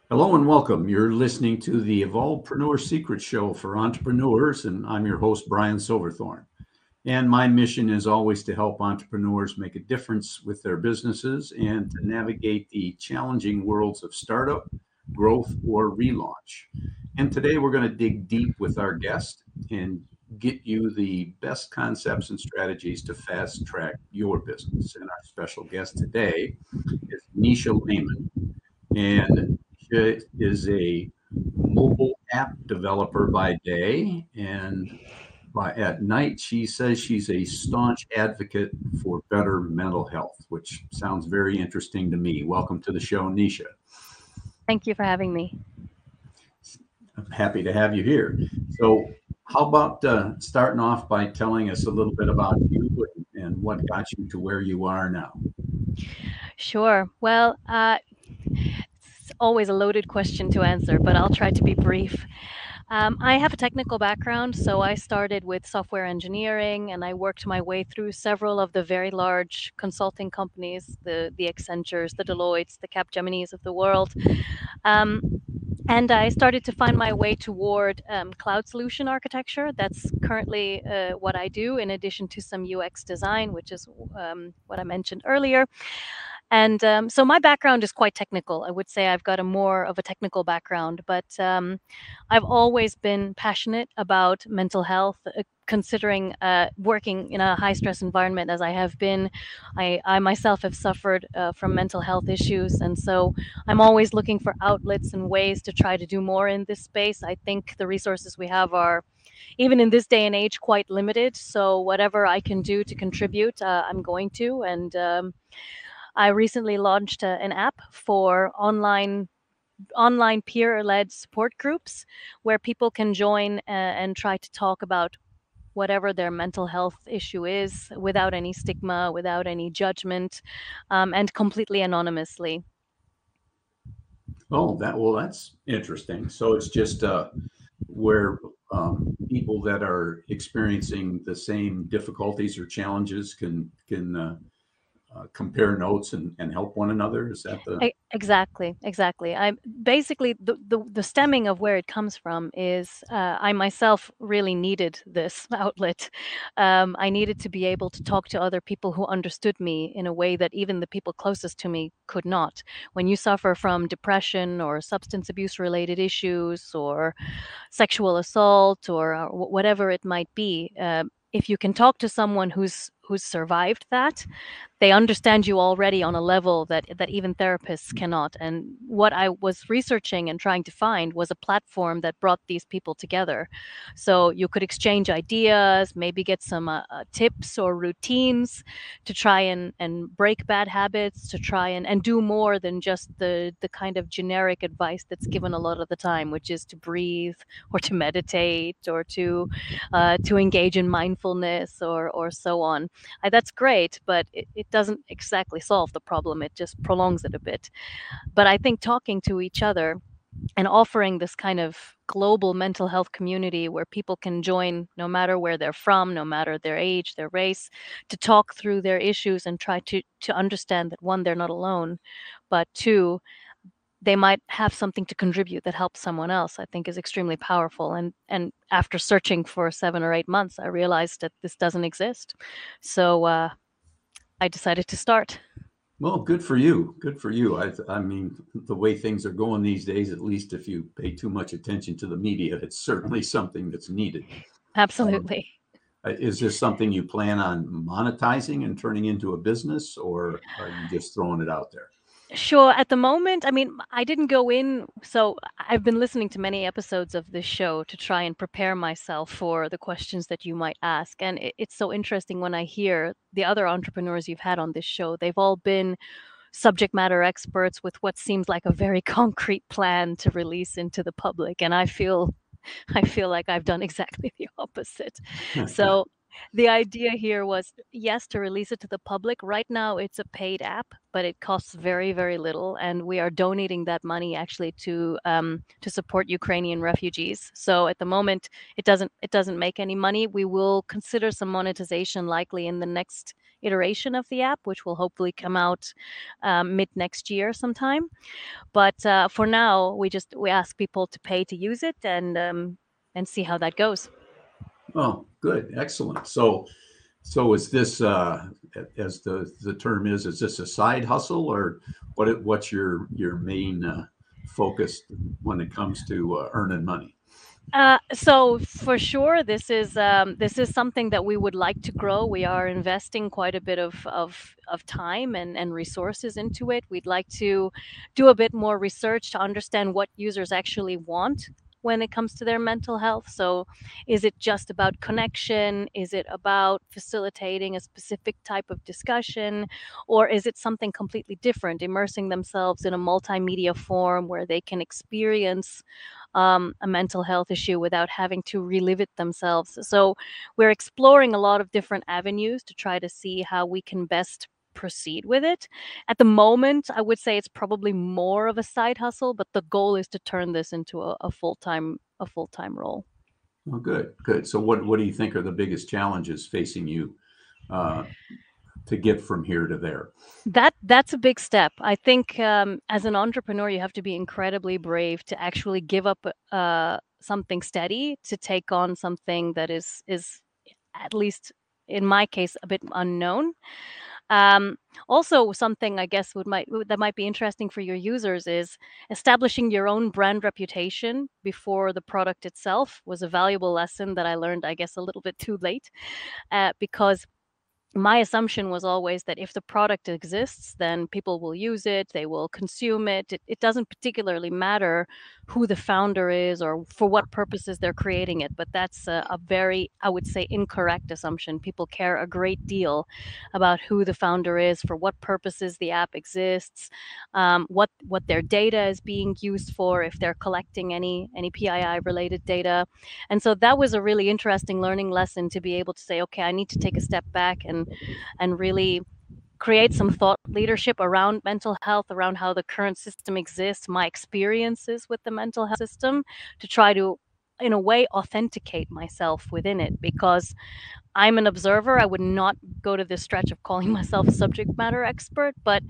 Hello and welcome. You're listening to the Evolvepreneur Secrets Show for entrepreneurs, and I'm your host, Brian Silverthorne. And my mission is always to help entrepreneurs make a difference with their businesses and to navigate the challenging worlds of startup, growth, or relaunch. And today we're going to dig deep with our guest and get you the best concepts and strategies to fast track your business. And our special guest today is Nisha Lehmann. And she is a mobile app developer by day, and at night she says she's a staunch advocate for better mental health, which sounds very interesting to me. Welcome to the show, Nisha. Thank you for having me. I'm happy to have you here. So how about starting off by telling us a little bit about you and what got you to where you are now? Sure. Well, it's always a loaded question to answer, but I'll try to be brief. I have a technical background, so I started with software engineering and I worked my way through several of the very large consulting companies, the Accentures, the Deloittes, the Capgeminis of the world. Um, and I started to find my way toward cloud solution architecture. That's currently what I do, in addition to some UX design, which is what I mentioned earlier. And so my background is quite technical. I would say I've got a more of a technical background, but I've always been passionate about mental health. Considering working in a high stress environment as I have been, I myself have suffered from mental health issues. And so I'm always looking for outlets and ways to try to do more in this space. I think the resources we have are, even in this day and age, quite limited. So whatever I can do to contribute, I'm going to. And I recently launched an app for online peer-led support groups where people can join and try to talk about whatever their mental health issue is without any stigma, without any judgment, and completely anonymously. Oh, that's interesting. So it's just where people that are experiencing the same difficulties or challenges can compare notes and help one another. Is that the? Exactly. I basically the stemming of where it comes from is I myself really needed this outlet. I needed to be able to talk to other people who understood me in a way that even the people closest to me could not. When you suffer from depression or substance abuse related issues or sexual assault or whatever it might be, if you can talk to someone who's survived that, they understand you already on a level that even therapists cannot. And what I was researching and trying to find was a platform that brought these people together, so you could exchange ideas, maybe get some tips or routines to try and break bad habits, to try and do more than just the kind of generic advice that's given a lot of the time, which is to breathe or to meditate or to engage in mindfulness or so on. That's great, but it doesn't exactly solve the problem. It just prolongs it a bit. But I think talking to each other and offering this kind of global mental health community where people can join no matter where they're from, no matter their age, their race, to talk through their issues and try to understand that, one, they're not alone, but two, they might have something to contribute that helps someone else, I think is extremely powerful. And after searching for 7 or 8 months, I realized that this doesn't exist. So I decided to start. Well, good for you. Good for you. I mean, the way things are going these days, at least if you pay too much attention to the media, it's certainly something that's needed. Um, Absolutely. is this something you plan on monetizing and turning into a business, or are you just throwing it out there? Sure. At the moment, I mean, I didn't go in. So I've been listening to many episodes of this show to try and prepare myself for the questions that you might ask. And it's so interesting when I hear the other entrepreneurs you've had on this show. They've all been subject matter experts with what seems like a very concrete plan to release into the public. And I feel like I've done exactly the opposite. So The idea here was, yes, to release it to the public. Right now, it's a paid app, but it costs very, very little, and we are donating that money actually to support Ukrainian refugees. So at the moment, it doesn't make any money. We will consider some monetization likely in the next iteration of the app, which will hopefully come out mid next year sometime. But for now, we ask people to pay to use it and see how that goes. Oh, good, excellent. So is this, as the term is this a side hustle, or what's your main focus when it comes to earning money? So for sure, this is something that we would like to grow. We are investing quite a bit of time and resources into it. We'd like to do a bit more research to understand what users actually want when it comes to their mental health. So is it just about connection? Is it about facilitating a specific type of discussion? Or is it something completely different, immersing themselves in a multimedia form where they can experience a mental health issue without having to relive it themselves? So we're exploring a lot of different avenues to try to see how we can best proceed with it. At the moment, I would say it's probably more of a side hustle, but the goal is to turn this into a full-time role. Oh, good, good. So what do you think are the biggest challenges facing you uh, to get from here to there? That's a big step. I think as an entrepreneur, you have to be incredibly brave to actually give up something steady to take on something that is at least in my case a bit unknown. Um, Also, something I guess that might be interesting for your users is establishing your own brand reputation before the product itself was a valuable lesson that I learned, I guess, a little bit too late, because my assumption was always that if the product exists, then people will use it, they will consume it. It doesn't particularly matter who the founder is or for what purposes they're creating it. But that's a very, I would say, incorrect assumption. People care a great deal about who the founder is, for what purposes the app exists, what their data is being used for, if they're collecting any PII related data. And so that was a really interesting learning lesson to be able to say, okay, I need to take a step back and really create some thought leadership around mental health, around how the current system exists, my experiences with the mental health system, to try to, in a way, authenticate myself within it. Because I'm an observer, I would not go to this stretch of calling myself a subject matter expert, but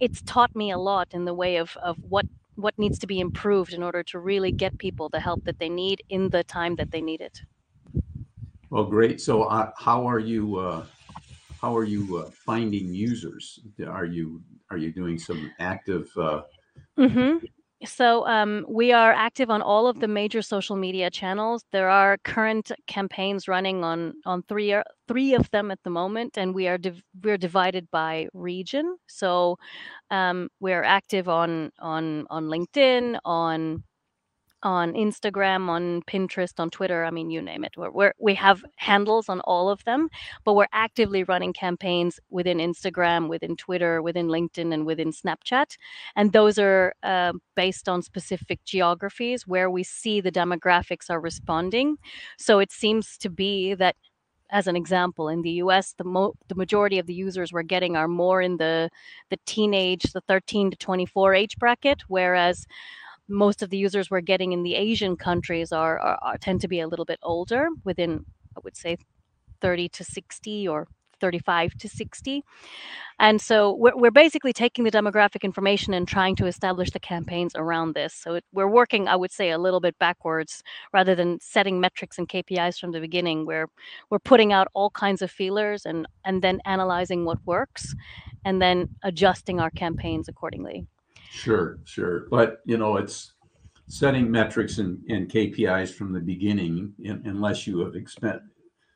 it's taught me a lot in the way of what needs to be improved in order to really get people the help that they need in the time that they need it. Well, great. So how are you finding users? Are you doing some active? Hmm. So we are active on all of the major social media channels. There are current campaigns running on three of them at the moment, and we're divided by region. So we're active on LinkedIn, on Instagram, on Pinterest, on Twitter. I mean, you name it. We have handles on all of them, but we're actively running campaigns within Instagram, within Twitter, within LinkedIn, and within Snapchat. And those are based on specific geographies where we see the demographics are responding. So it seems to be that, as an example, in the US, the majority of the users we're getting are more in the teenage, the 13 to 24 age bracket, whereas most of the users we're getting in the Asian countries are tend to be a little bit older, within, I would say, 30 to 60 or 35 to 60. And so we're basically taking the demographic information and trying to establish the campaigns around this. So we're working, I would say, a little bit backwards rather than setting metrics and KPIs from the beginning, where we're putting out all kinds of feelers and then analyzing what works and then adjusting our campaigns accordingly. Sure, sure. But it's setting metrics and KPIs from the beginning, unless you have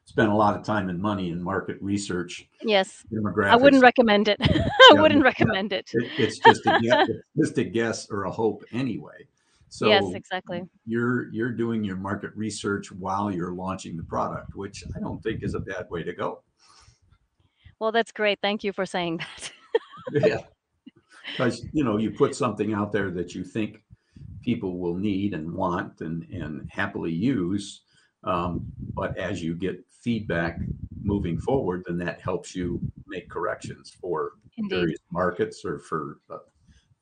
spent a lot of time and money in market research, Yes, I demographics. wouldn't recommend it. I Yeah, wouldn't yeah. recommend it. It's just a guess, it's just a guess or a hope anyway. Yes, So exactly. you're doing your market research while you're launching the product, which I don't think is a bad way to go. Well, that's great. Thank you for saying that. Yeah, because you put something out there that you think people will need and want and happily use. But as you get feedback moving forward, then that helps you make corrections for Indeed. various markets or for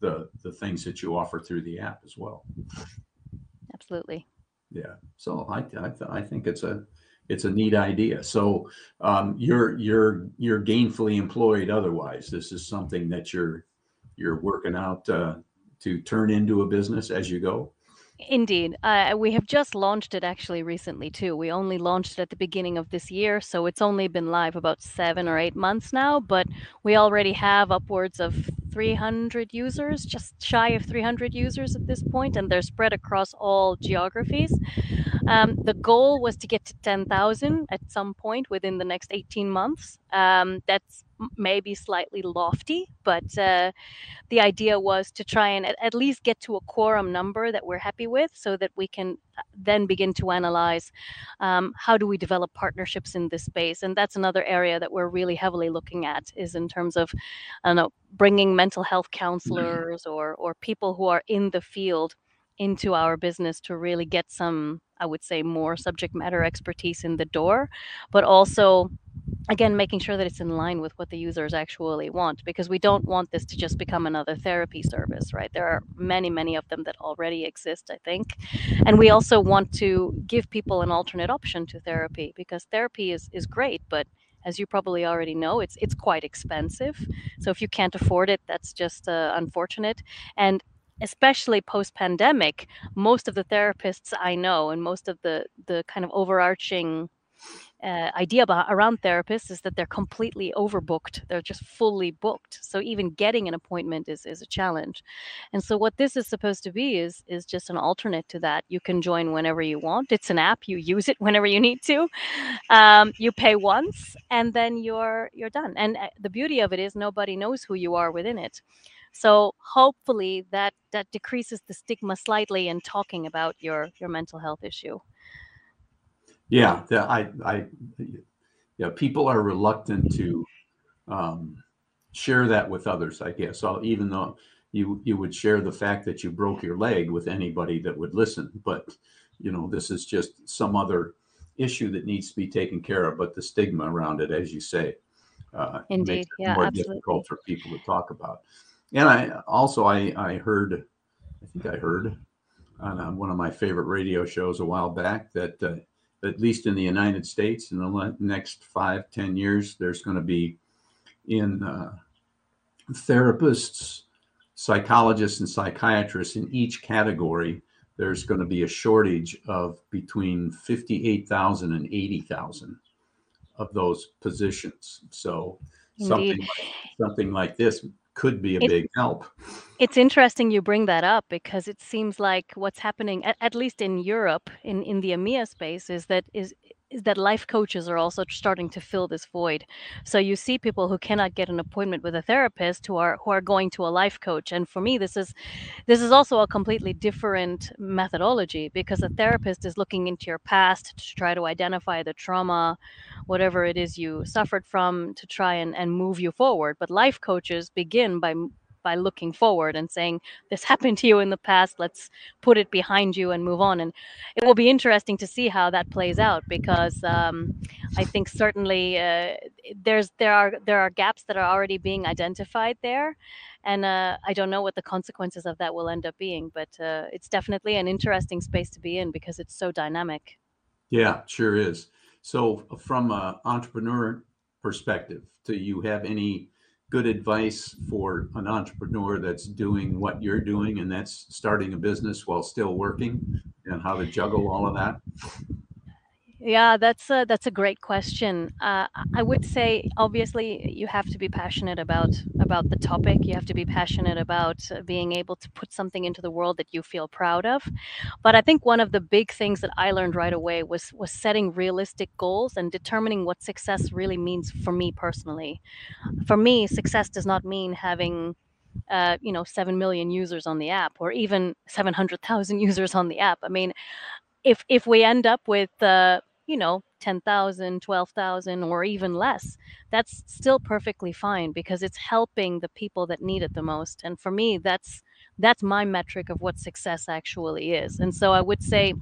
the things that you offer through the app as well. Absolutely. Yeah. So I think it's a neat idea. So you're gainfully employed otherwise. This is something that you're working out to turn into a business as you go. Indeed. We have just launched it actually recently too. We only launched it at the beginning of this year, so it's only been live about 7 or 8 months now, but we already have upwards of 300 users, just shy of 300 users at this point, and they're spread across all geographies. The goal was to get to 10,000 at some point within the next 18 months. That's maybe slightly lofty, but the idea was to try and at least get to a quorum number that we're happy with so that we can then begin to analyze how do we develop partnerships in this space. And that's another area that we're really heavily looking at, is in terms of, I don't know, bringing mental health counselors or people who are in the field into our business to really get some, I would say, more subject matter expertise in the door, but also, again, making sure that it's in line with what the users actually want, because we don't want this to just become another therapy service, right? There are many, many of them that already exist, I think. And we also want to give people an alternate option to therapy, because therapy is great, but as you probably already know, it's quite expensive. So if you can't afford it, that's just unfortunate. And especially post-pandemic, most of the therapists I know, and most of the kind of overarching idea around therapists, is that they're completely overbooked. They're just fully booked. So even getting an appointment is a challenge. And so what this is supposed to be is just an alternate to that. You can join whenever you want. It's an app. You use it whenever you need to. You pay once, and then you're done. And the beauty of it is nobody knows who you are within it. So hopefully that decreases the stigma slightly in talking about your mental health issue. Yeah, people are reluctant to share that with others, I guess. So even though you would share the fact that you broke your leg with anybody that would listen, but this is just some other issue that needs to be taken care of. But the stigma around it, as you say, Indeed, makes it yeah, more absolutely. difficult for people to talk about. And I heard on one of my favorite radio shows a while back that at least in the United States, in the next 5-10 years, there's going to be in therapists, psychologists, and psychiatrists in each category. There's going to be a shortage of between 58,000 and 80,000 of those positions. So something like this could be a big help. It's interesting you bring that up, because it seems like what's happening, at least in Europe, in the EMEA space, is that life coaches are also starting to fill this void. So you see people who cannot get an appointment with a therapist who are going to a life coach. And for me, this is also a completely different methodology, because a therapist is looking into your past to try to identify the trauma, whatever it is you suffered from, to try and move you forward. But life coaches begin by looking forward and saying, this happened to you in the past, let's put it behind you and move on. And it will be interesting to see how that plays out, because I think certainly there are gaps that are already being identified there. And I don't know what the consequences of that will end up being, but it's definitely an interesting space to be in, because it's so dynamic. Yeah, sure is. So from an entrepreneur perspective, do you have any good advice for an entrepreneur that's doing what you're doing, and that's starting a business while still working, and how to juggle all of that? Yeah, that's a great question. I would say, obviously, you have to be passionate about the topic. You have to be passionate about being able to put something into the world that you feel proud of. But I think one of the big things that I learned right away was setting realistic goals and determining what success really means for me personally. For me, success does not mean having 7 million users on the app, or even 700,000 users on the app. I mean, if we end up with 10,000, 12,000, or even less, that's still perfectly fine, because it's helping the people that need it the most. And for me, that's my metric of what success actually is. And so I would say,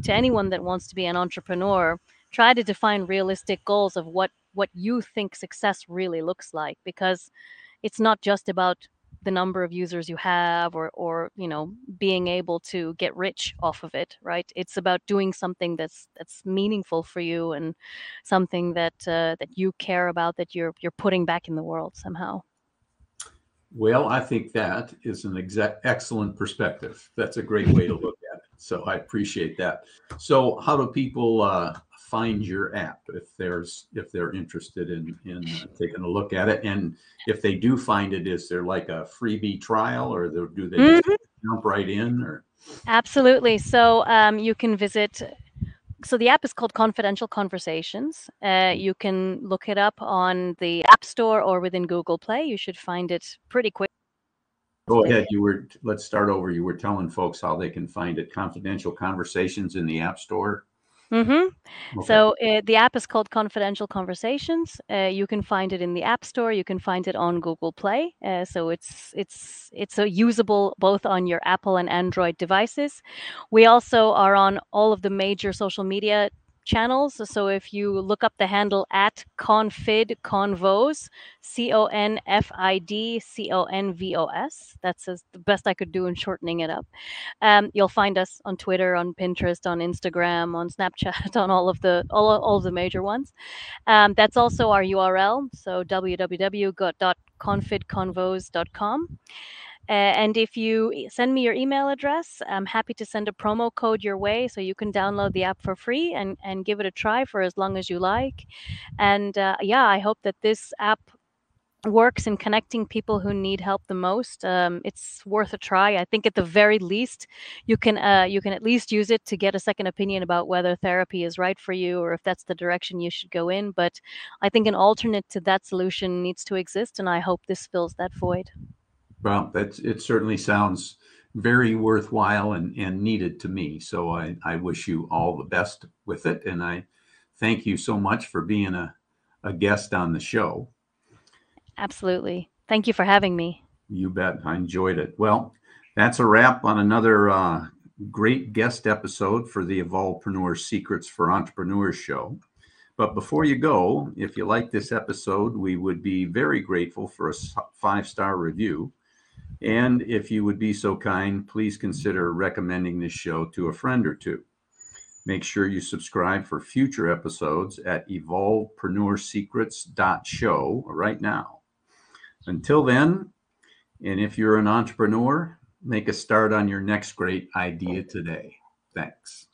to anyone that wants to be an entrepreneur, try to define realistic goals of what you think success really looks like, because it's not just about the number of users you have, or being able to get rich off of it, right? It's about doing something that's meaningful for you, and something that you care about, that you're putting back in the world somehow. Well, I think that is an excellent perspective. That's a great way to look at it. So I appreciate that. So how do people find your app if they're interested in taking a look at it? And if they do find it, is there like a freebie trial, or do they just jump right in? Or Absolutely. So you can visit. So the app is called Confidential Conversations. You can look it up on the App Store or within Google Play. You should find it pretty quick. Go ahead. Let's start over. You were telling folks how they can find it. Confidential Conversations in the App Store. Okay. So the app is called Confidential Conversations. You can find it in the App Store. You can find it on Google Play. So it's usable both on your Apple and Android devices. We also are on all of the major social media channels. So if you look up the handle at convos, CONFID that's the best I could do in shortening it up. You'll find us on Twitter, on Pinterest, on Instagram, on Snapchat, on all of the major ones. That's also our URL, so www.confidconvos.com. And if you send me your email address, I'm happy to send a promo code your way, so you can download the app for free and give it a try for as long as you like. And I hope that this app works in connecting people who need help the most. It's worth a try. I think at the very least, you can at least use it to get a second opinion about whether therapy is right for you, or if that's the direction you should go in. But I think an alternate to that solution needs to exist, and I hope this fills that void. Well, it certainly sounds very worthwhile and needed to me. So I wish you all the best with it. And I thank you so much for being a guest on the show. Absolutely. Thank you for having me. You bet. I enjoyed it. Well, that's a wrap on another great guest episode for the Evolvepreneur Secrets for Entrepreneurs show. But before you go, if you like this episode, we would be very grateful for a 5-star review. And if you would be so kind, please consider recommending this show to a friend or two. Make sure you subscribe for future episodes at evolvepreneursecrets.show right now. Until then, and if you're an entrepreneur, make a start on your next great idea today. Thanks.